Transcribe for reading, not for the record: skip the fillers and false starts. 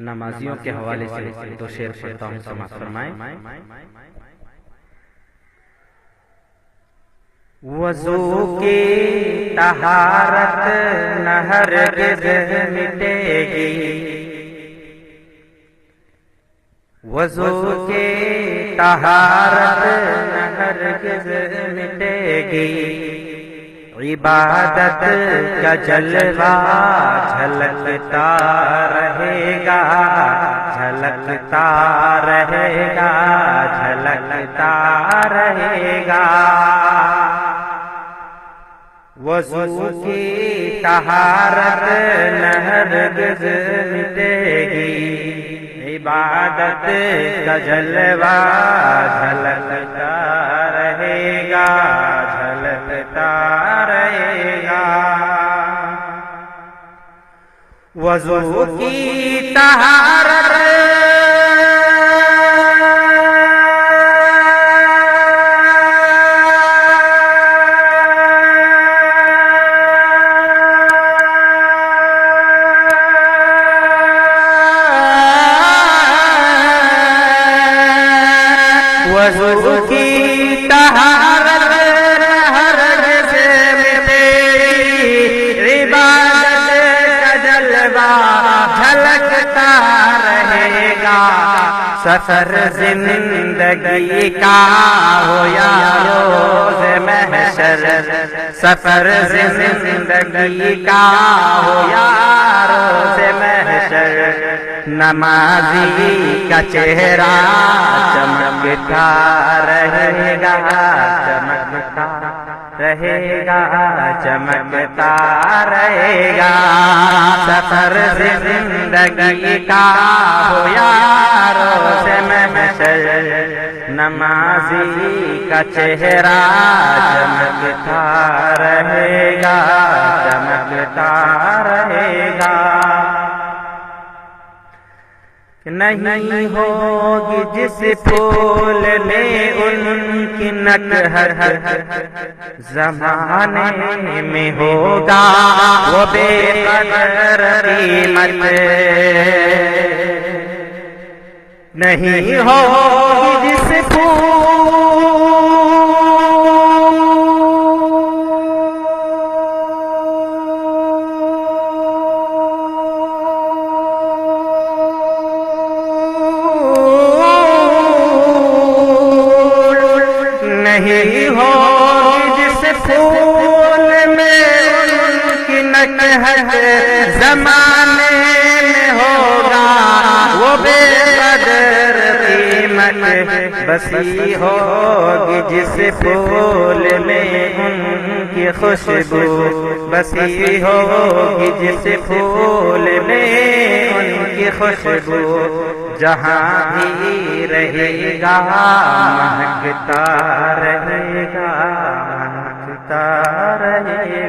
نمازیوں کے حوالے سے دو شعر پڑھتا ہوں، سماعت فرمائیں۔ وضو کی طہارت نہ ہرگز مٹے گی، وضو کی طہارت نہ ہرگز مٹے گی، عبادت کا جلوہ جھلکتا رہے گا، جھلکتا رہے گا، جھلکتا رہے گا۔ وضو کی طہارت نہ ہرگز مٹے گی، عبادت کا جلوہ جھلکتا رہے گا، جھلکتا رہے گا۔ وضو کی طہارت وضو کی طہارت ہرگز مٹے گی، عبادت کا جلوہ جھلکتا رہے گا۔ سفر زندگی کا ہو یا روز محشر، سفر زندگی کا ہو یا روز محشر، نمازی کا چہرہ چمکتا رہے گا، چمکتا رہے گا، چمکتا رہے گا۔ سفر زندگی کا ہو یا روز محشر، نمازی کا چہرہ چمکتا رہے گا، چمکتا رہے گا۔ نہیں ہوگی جس پھول میں ان کی نکہت، زمانے میں ہوگا وہ بے قدر قیمت، نہیں ہوگی جس نہیں ہوگی جس پھول میں ان کی نکہت، زمانے میں ہوگا وہ بے قدر قیمت، بسی ہوگی جس پھول میں ان کی خوشبو، بسی ہوگی جس پھول میں ان کی خوشبو، جہاں بھی رہے گا مہکتا رہے گا، مہکتا رہے گا۔